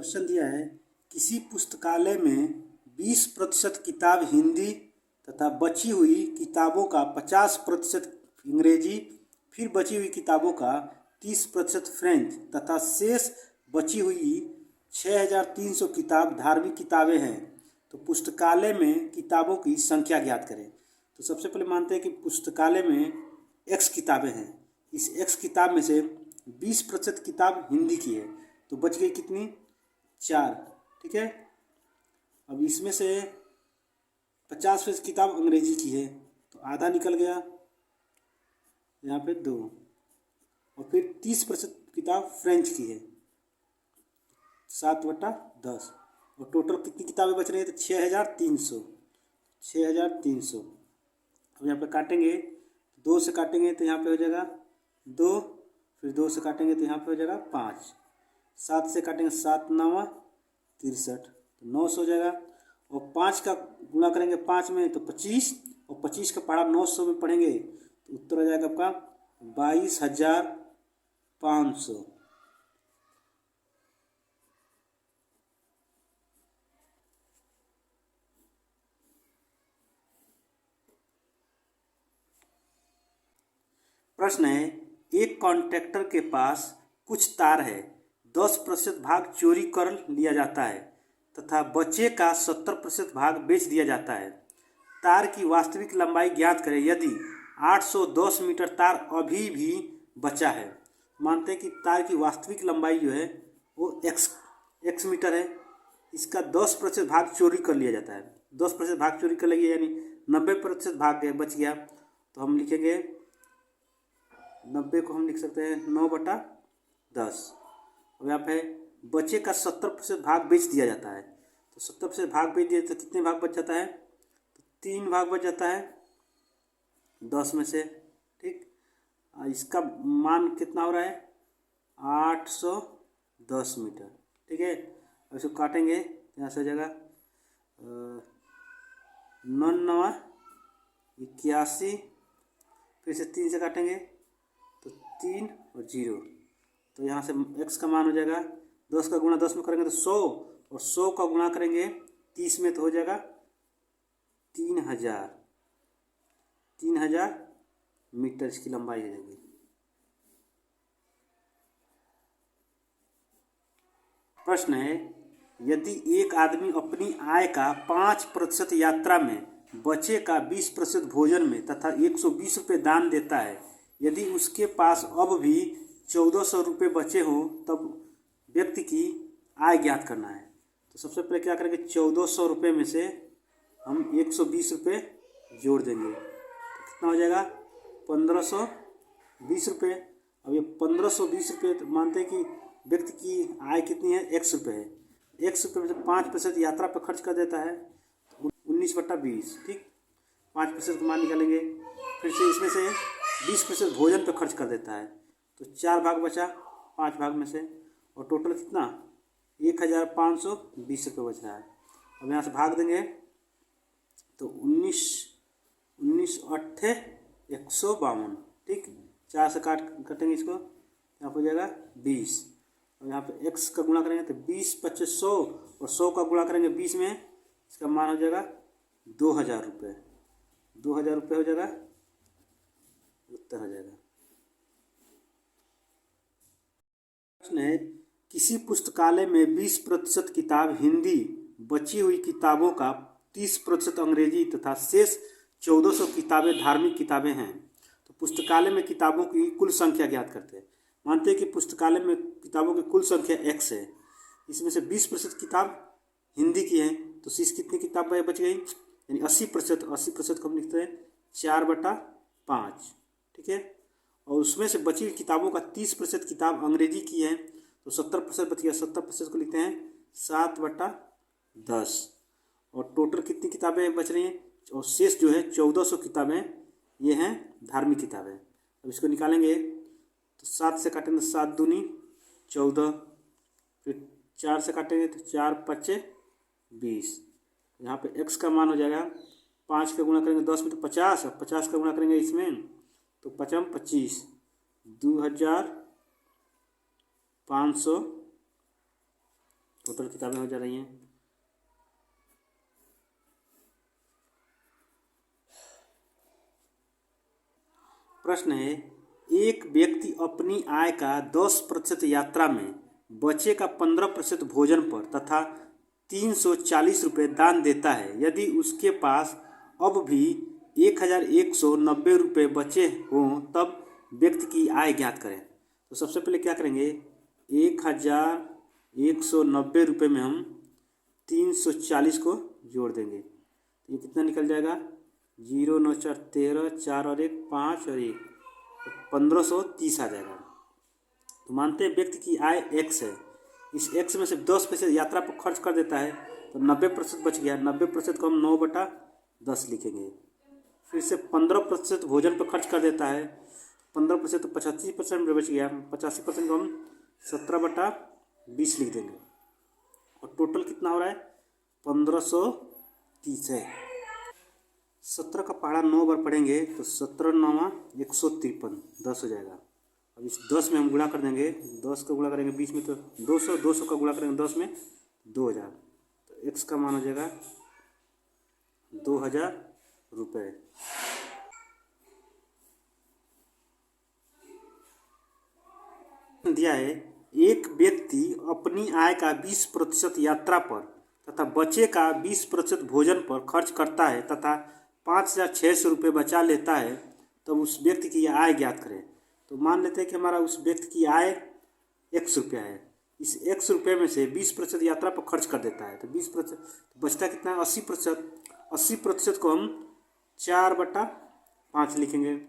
Question दिया है, किसी पुस्तकालय में 20% किताब हिंदी तथा बची हुई किताबों का 50% अंग्रेजी, फिर बची हुई किताबों का 30% फ्रेंच तथा शेष बची हुई 6300 किताब धार्मिक किताबें हैं। तो पुस्तकालय में किताबों की संख्या ज्ञात करें। तो सबसे पहले मानते हैं कि पुस्तकालय में x किताबें हैं। इस x किताब में से 20% किताब हिंदी की है, तो बच गई कितनी? 4। ठीक है। अब इसमें से 50% किताब अंग्रेजी की है, तो आधा निकल गया, यहाँ पे 2। और फिर 30% किताब फ्रेंच की है, 7/10। और टोटल कितनी किताबें बच रही है? तो 6300। 6300। अब यहाँ पे काटेंगे, 2 से काटेंगे तो यहाँ पे हो जाएगा 2, फिर 2 से काटेंगे तो यहाँ पे हो जाएगा 5, 7 से काटेंगे 7 9 63, तो 900 हो जाएगा। और 5 का गुणा करेंगे 5 में तो 25, और 25 का पढ़ा 900 में पढ़ेंगे तो उत्तर हो जाएगा आपका 22,500। प्रश्न है, एक कॉन्ट्रैक्टर के पास कुछ तार है, 10% भाग चोरी कर लिया जाता है तथा बचे का 70% भाग बेच दिया जाता है। तार की वास्तविक लंबाई ज्ञात करें यदि 810 मीटर तार अभी भी बचा है। मानते हैं कि तार की वास्तविक लंबाई जो है वो x मीटर है, इसका 10% भाग चोरी कर लिया जाता है। 10% भाग चोरी कर लिया यानी 90% भाग बच गया, तो हम लिखेंगे 90 को हम लिख सकते हैं 9/10। अब यहाँ पे बचे का 70% भाग बेच दिया जाता है, तो 70% भाग बेच दिया तो कितने भाग बच जाता है? तो 3 भाग बच जाता है 10 में से। ठीक, इसका मान कितना हो रहा है? 810 मीटर। ठीक है। अब इसको काटेंगे, यहाँ से हो जाएगा 9 81, फिर से 3 से काटेंगे तो 3 और 0, तो यहाँ से x का मान हो जाएगा 10 का गुणा 10 में करेंगे तो 100, और 100 का गुणा करेंगे 30 में तो हो जाएगा 3000। 3000 मीटर इसकी लंबाई हो जाएगी। प्रश्न है, यदि एक आदमी अपनी आय का 5% यात्रा में, बचे का 20% भोजन में तथा 120 रुपये दान देता है, यदि उसके पास अब भी 1400 रुपये बचे हों तब व्यक्ति की आय ज्ञात करना है। तो सबसे पहले क्या करेंगे, 1400 रुपये में से हम 120 रुपये जोड़ देंगे, तो कितना हो जाएगा? 1520 रुपये। अब ये 1520 रुपये तो मानते हैं कि व्यक्ति की आय कितनी है? 100 रुपये है। 100 रुपये में से 5% यात्रा पर खर्च कर देता है, 19/20। ठीक, 5% का मान निकालेंगे, फिर से इसमें से 20% भोजन पर खर्च कर देता है, तो 4 भाग बचा 5 भाग में से, और टोटल कितना? 1520 रुपये बच रहा है। अब यहाँ से भाग देंगे तो 19 8 152। ठीक, 4 से काटेंगे इसको, यहाँ पर हो जाएगा 20, और यहाँ पे x का गुणा करेंगे तो 20 25 100, और 100 का गुणा करेंगे 20 में, इसका मान हो जाएगा 2000 रुपये। 2000 रुपये हो जाएगा, उत्तर हो जाएगा। प्रश्न है, किसी पुस्तकालय में 20% किताब हिंदी, बची हुई किताबों का 30% अंग्रेजी तथा शेष 1400 किताबें धार्मिक किताबें हैं। तो पुस्तकालय में किताबों की कुल संख्या ज्ञात करते हैं। मानते हैं कि पुस्तकालय में किताबों की कुल संख्या x है, इसमें से 20% किताब हिंदी की है, तो शेष कितनी किताब बच गई? यानी 80%। 80% को हम लिखते हैं 4/5। ठीक है। और उसमें से बची हुई किताबों का 30% किताब अंग्रेजी की है, तो 70% बच गया। 70% को लिखते हैं 7/10। और टोटल कितनी किताबें बच रही हैं? और शेष जो है 1400 किताबें, ये हैं धार्मिक किताबें। अब इसको निकालेंगे तो 7 से काटेंगे तो 7 दूनी 14, फिर 4 से काटेंगे तो 4 5 20। यहाँ पे x का मान हो जाएगा, 5 का गुणा करेंगे 10 में तो 50, और 50 का गुणा करेंगे इसमें तो 5 25, 2500 टोटल किताबें हो जा रही हैं। प्रश्न है, एक व्यक्ति अपनी आय का 10% यात्रा में बचे का 15% भोजन पर तथा 340 रुपये दान देता है। यदि उसके पास अब भी 1190 रुपये बचे हों तब व्यक्ति की आय ज्ञात करें। तो सबसे पहले क्या करेंगे, 1190 रुपये में हम 340 को जोड़ देंगे। तो ये कितना निकल जाएगा, 0 9 4 13, 4 और 1 5 और 1, 1530 आ जाएगा। तो मानते हैं व्यक्ति की आय x है, इस x में से 10% यात्रा पर खर्च कर देता है तो 90% बच गया। 90% को हम 9/10 लिखेंगे। फिर से 15% भोजन पर खर्च कर देता है, 15% तो 85% बच गया। 85% को हम 17/20 लिख देंगे और टोटल कितना हो रहा है, 1530 है। 17 का पहाड़ा 9 बार पढ़ेंगे तो 17 9 153, 10 हो जाएगा। अब इस 10 में हम गुणा कर देंगे, 10 का गुणा करेंगे 20 में तो 200, 200 का गुणा करेंगे 10 में 2000, तो x का मान हो जाएगा 2000 रुपये। दिया है, एक व्यक्ति अपनी आय का 20% यात्रा पर तथा बचे का 20% भोजन पर खर्च करता है तथा 5600 रुपये बचा लेता है, तब उस व्यक्ति की आय ज्ञात करें। तो मान लेते हैं कि हमारा उस व्यक्ति की आय x रुपया है। इस x रुपये में से 20% यात्रा पर खर्च कर देता है तो 20% बचता कितना है, 80%। 80% को हम 4/5 लिखेंगे।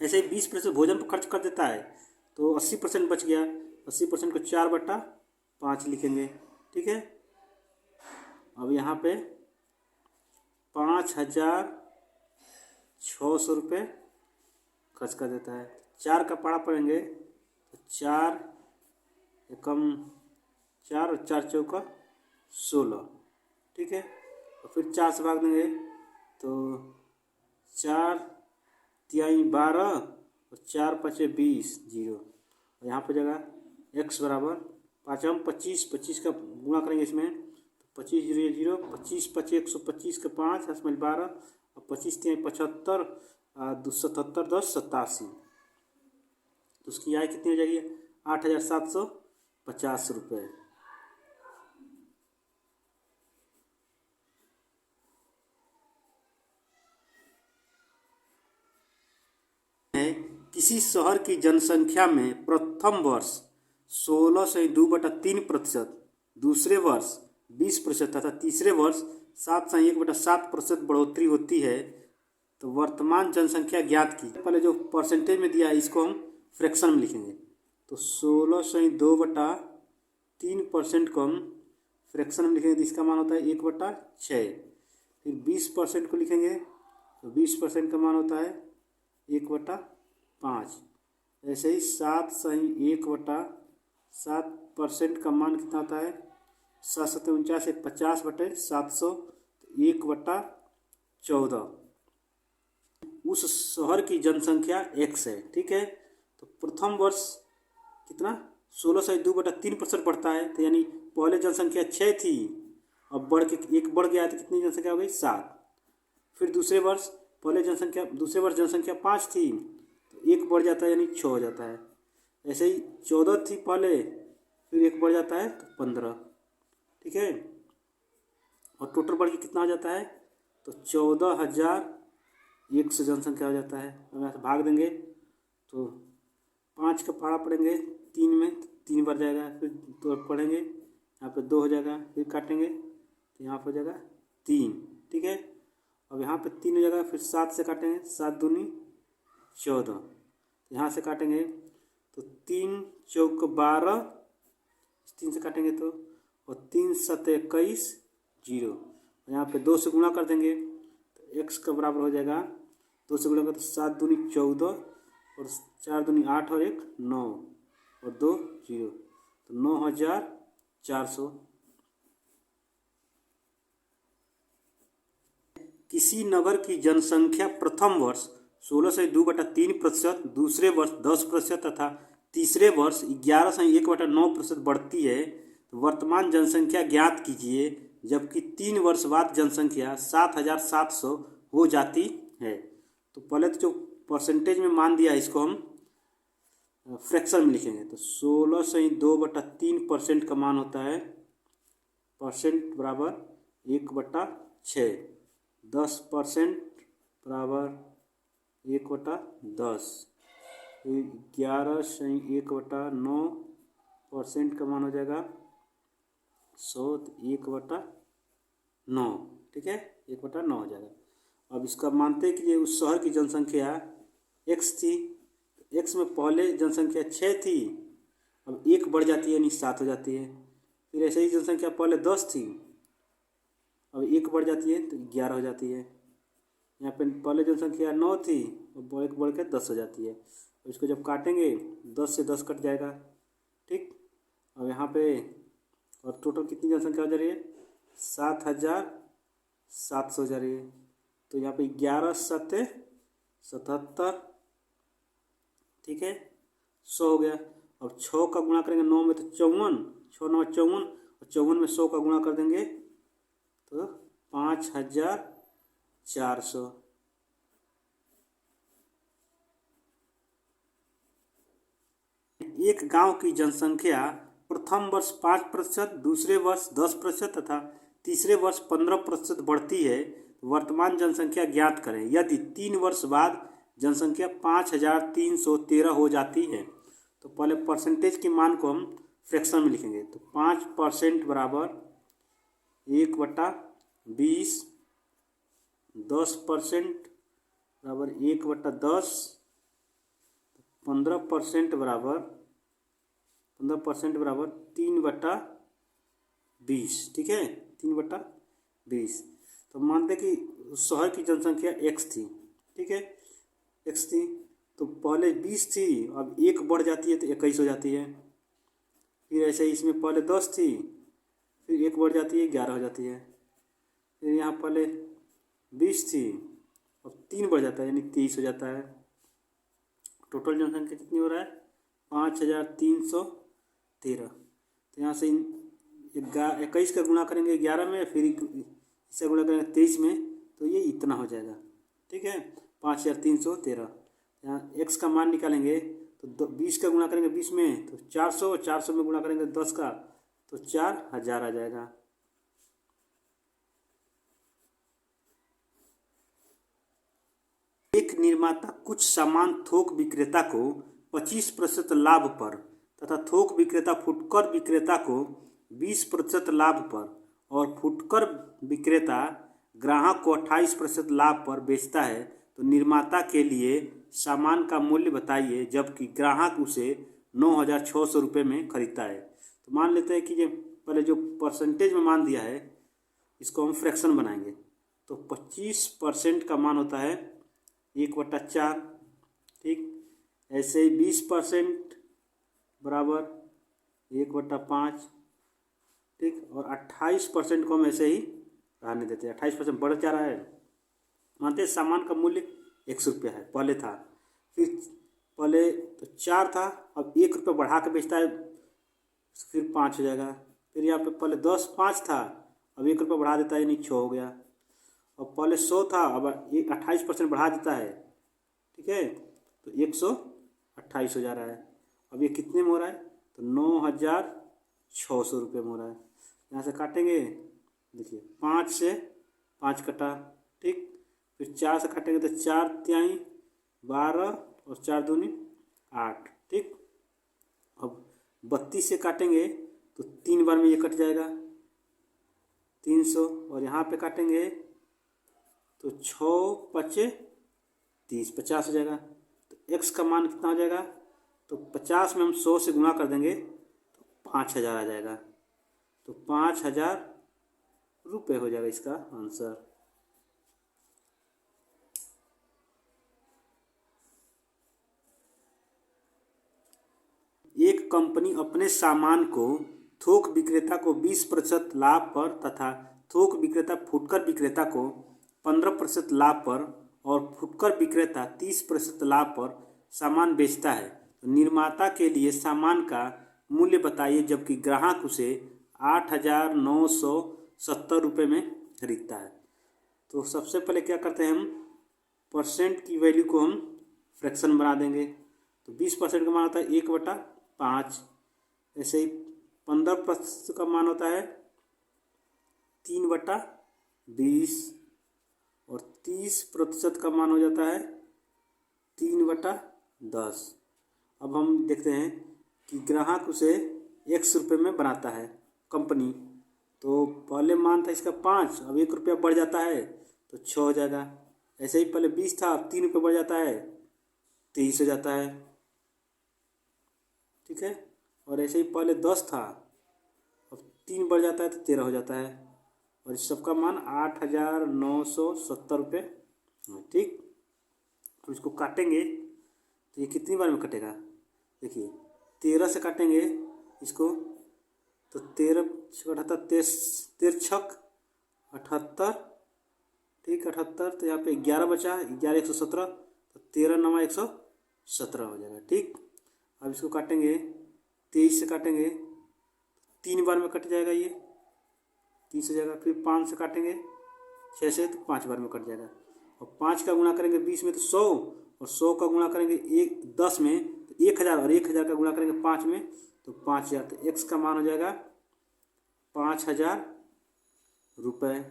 ऐसे ही 20% भोजन पर खर्च कर देता है तो 80% बच गया। 80% को 4/5 लिखेंगे। ठीक है, अब यहाँ पे 5600 रुपये खर्च कर देता है। 4 का पढ़ा पड़ेंगे तो 4 एकम 4 और 4 चौका 16। ठीक है, और फिर 4 से भाग देंगे तो 4 तिहाई 12 और 4 5 20, 0। और यहाँ पर जगह x बराबर 5 हम 25 का गुणा करेंगे इसमें तो 25 0 0, 25 5 125 का 5 में 12 और 25 तिहाई 75, 277 10 87। तो उसकी आय कितनी हो जाएगी, 8750 रुपये। किसी शहर की जनसंख्या में प्रथम वर्ष 16.2/3%, दूसरे वर्ष 20% तथा तीसरे वर्ष 7.1/7% बढ़ोतरी होती है, तो वर्तमान जनसंख्या ज्ञात की। पहले जो परसेंटेज में दिया है इसको हम फ्रैक्शन में लिखेंगे। तो 16.2/3% को हम फ्रैक्शन में लिखेंगे तो इसका मान होता है 1/6। फिर 20% को लिखेंगे तो 20% का मान होता है 1/5। ऐसे ही 7.1/7% का मान कितना होता है, 7 7 49, 50/700, 1/14। उस शहर की जनसंख्या x है। ठीक है, तो प्रथम वर्ष कितना 16.2/3% बढ़ता है, तो यानी पहले जनसंख्या 6 थी, अब बढ़ के 1 बढ़ गया तो कितनी जनसंख्या हो गई, 7। फिर दूसरे वर्ष दूसरे वर्ष जनसंख्या 5 थी तो 1 बढ़ जाता है यानी 6 हो जाता है। ऐसे ही 14 थी पहले, फिर 1 बढ़ जाता है तो 15। ठीक है, और टोटल बढ़ के कितना हो जाता है, तो 14,100 जनसंख्या हो जाता है। अब यहाँ से भाग देंगे तो 5 का पहाड़ा पड़ेंगे 3 में, 3 बढ़ जाएगा। फिर 2 पढ़ेंगे, यहाँ पे 2 हो जाएगा। फिर काटेंगे तो यहाँ पर हो जाएगा 3। ठीक है, अब यहाँ पे 3 हो जाएगा। फिर 7 से काटेंगे, 7 दूनी 14। यहाँ से काटेंगे तो 3 चौक 12, 3 से काटेंगे तो, और 3 7 21, 0। यहाँ पे 2 से गुणा कर देंगे तो x का बराबर हो जाएगा, 2 से गुणा कर तो 7 दूनी 14 और 4 दूनी 8 और 1 9 और 2 0, तो 9400। किसी नगर की जनसंख्या प्रथम वर्ष 16.2/3%, दूसरे वर्ष 10% तथा तीसरे वर्ष 11.1/9% बढ़ती है, तो वर्तमान जनसंख्या ज्ञात कीजिए जबकि 3 वर्ष बाद जनसंख्या 7,700 हो जाती है। तो पहले तो जो परसेंटेज में मान दिया है इसको हम फ्रैक्शन में लिखेंगे। तो 16/2/3% का मान होता है, परसेंट बराबर 1/6। 10% बराबर 1/10। 11/1/9% का मान हो जाएगा 100, 1/9। ठीक है, 1/9 हो जाएगा। अब इसका मानते हैं कि ये उस शहर की जनसंख्या x थी। x में पहले जनसंख्या 6 थी, अब 1 बढ़ जाती है यानी 7 हो जाती है। फिर ऐसे ही जनसंख्या पहले 10 थी, अब 1 बढ़ जाती है तो 11 हो जाती है। यहाँ पे पहले जनसंख्या 9 थी, अब 1 बढ़ के 10 हो जाती है। इसको जब काटेंगे 10 से 10 कट जाएगा। ठीक, अब यहाँ पे और टोटल कितनी जनसंख्या हो जा रही है? 7,700 हो जा रही है। तो यहाँ पे 11 7 77। ठीक है, 100 हो गया। अब 6 का गुणा करेंगे 9 में तो 54, 6 9 54, और 54 में 100 का गुणा कर देंगे तो 5,400। एक गांव की जनसंख्या प्रथम वर्ष 5%, दूसरे वर्ष 10% तथा तीसरे वर्ष 15% बढ़ती है। वर्तमान जनसंख्या ज्ञात करें। यदि 3 वर्ष बाद जनसंख्या 5,313 हो जाती है। तो पहले परसेंटेज के मान को हम फ्रैक्शन में लिखेंगे। तो 5% बराबर 1/20, 10% बराबर 1/10, 15% बराबर 3/20। ठीक है, 3/20। तो मानते कि शहर की जनसंख्या x थी। ठीक है, x थी तो पहले 20 थी, अब 1 बढ़ जाती है तो 21 हो जाती है। फिर ऐसे ही इसमें पहले 10 थी, फिर 1 बढ़ जाती है 11 हो जाती है। फिर यहाँ पहले 20 थी, अब 3 बढ़ जाता है यानी 23 हो जाता है। टोटल जनसंख्या कितनी हो रहा है? 5,313। तो यहाँ से 21 का गुणा करेंगे 11 में, फिर इससे गुणा करेंगे 23 में, तो ये इतना हो जाएगा। ठीक है, 5,313। यहाँ x का मान निकालेंगे तो 20 का गुणा करेंगे 20 में तो 400, 400 में गुणा करेंगे 10 का तो 4,000 आ जाएगा। एक निर्माता कुछ सामान थोक विक्रेता को 25% लाभ पर तथा थोक विक्रेता फुटकर विक्रेता को 20% लाभ पर और फुटकर विक्रेता ग्राहक को 28% लाभ पर बेचता है तो निर्माता के लिए सामान का मूल्य बताइए जबकि ग्राहक उसे 9,600 रुपये में खरीदता है। तो मान लेते हैं कि ये पहले जो परसेंटेज में मान दिया है इसको हम फ्रैक्शन बनाएंगे। तो 25% का मान होता है 1/4। ठीक, ऐसे ही 20% बराबर 1/5। ठीक, और 28% को हम ऐसे ही रहने देते हैं। 28% बढ़ जा रहा है। मानते हैं सामान का मूल्य 100 रुपया है, पहले था, फिर पहले तो 4 था, अब 1 रुपया बढ़ा के बेचता है, फिर 5 हो जाएगा। फिर यहाँ पे पहले 5 था, अब 1 रुपया बढ़ा देता है यानी 6 हो गया। और पहले 100 था, अब 28% बढ़ा देता है। ठीक है, तो 128 हो जा रहा है। अब ये कितने में हो रहा है? तो 9,600 रुपये में हो रहा है। यहाँ से काटेंगे, देखिए 5 से 5 कटा। ठीक, फिर 4 से काटेंगे तो 4 तिहाई 12 और 4 दूनी 8। ठीक, अब 32 से काटेंगे तो 3 बार में ये कट जाएगा 300, और यहाँ पे काटेंगे तो 6 5 30, 50 हो जाएगा। तो x का मान कितना हो जाएगा? तो 50 में हम 100 से गुणा कर देंगे तो 5,000 आ जाएगा। तो 5,000 रुपये हो जाएगा इसका आंसर। एक कंपनी अपने सामान को थोक विक्रेता को 20% लाभ पर तथा थोक विक्रेता फुटकर विक्रेता को 15% लाभ पर और फुटकर विक्रेता 30% लाभ पर सामान बेचता है तो निर्माता के लिए सामान का मूल्य बताइए जबकि ग्राहक उसे 8,970 रुपये में खरीदता है। तो सबसे पहले क्या करते हैं, हम परसेंट की वैल्यू को हम फ्रैक्शन बना देंगे। तो 20% का मान होता है 1/5। ऐसे ही 15% का मान होता है 3/20 और 30% का मान हो जाता है 3/10। अब हम देखते हैं कि ग्राहक उसे X रुपये में बनाता है कंपनी। तो पहले मान था इसका 5, अब 1 रुपया बढ़ जाता है तो 6 हो जाएगा। ऐसे ही पहले 20 था, अब 3 रुपये बढ़ जाता है 23 हो जाता है। ठीक है। और ऐसे ही पहले 10 था, अब 3 बढ़ जाता है तो 13 हो जाता है। और इस सबका मान 8,970 रुपये। ठीक। अब इसको काटेंगे तो ये कितनी बार में कटेगा, देखिए 13 से काटेंगे इसको तो 13 78 13 छक 78। ठीक, 78। तो यहाँ पे 11 बचा, 11 117, तो 13 9 117 हो जाएगा। ठीक। अब इसको काटेंगे 23 से काटेंगे 3 बार में कट जाएगा, ये 30 हो जाएगा। फिर 5 से काटेंगे 6 से तो 5 बार में कट जाएगा। और 5 का गुणा करेंगे 20 में तो 100, और 100 का गुणा करेंगे 10 में तो 1000, और 1000 का गुणा करेंगे 5 में तो 5000। तो X का मान हो जाएगा 5000 रुपये।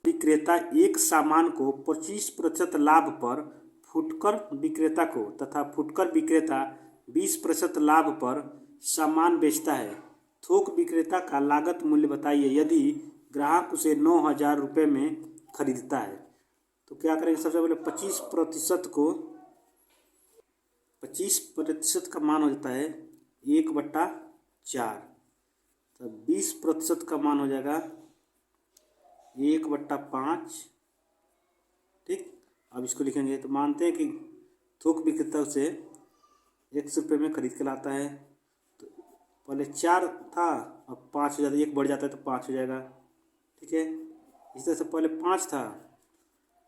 विक्रेता एक सामान को 25% लाभ पर फुटकर विक्रेता को तथा फुटकर विक्रेता 20% लाभ पर सामान बेचता है। थोक विक्रेता का लागत मूल्य बताइए यदि ग्राहक उसे 9,000 रुपये में खरीदता है। तो क्या करेंगे, सबसे पहले 25% का मान हो जाता है 1/4। तो 20% का मान हो जाएगा 1/5। ठीक। अब इसको लिखेंगे तो मानते हैं कि थोक विक्रेता उसे X रुपये में खरीद के लाता है। तो पहले 4 था, अब 5 हो जाता है, 1 बढ़ जाता है तो 5 हो जाएगा। ठीक है। इस तरह से पहले 5 था,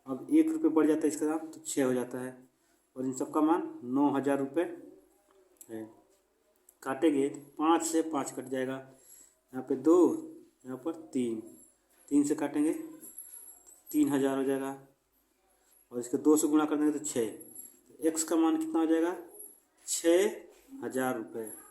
अब 1 रुपये बढ़ जाता है इसका दाम तो 6 हो जाता है। और इन सबका मान 9,000 रुपये है। काटेंगे तो 5 से 5 कट जाएगा, यहाँ पे 2, यहाँ पर 3 से काटेंगे 3,000 हो जाएगा। और इसके 2 से गुणा कर देंगे तो 6। X का मान कितना हो जाएगा 6,000 रुपये।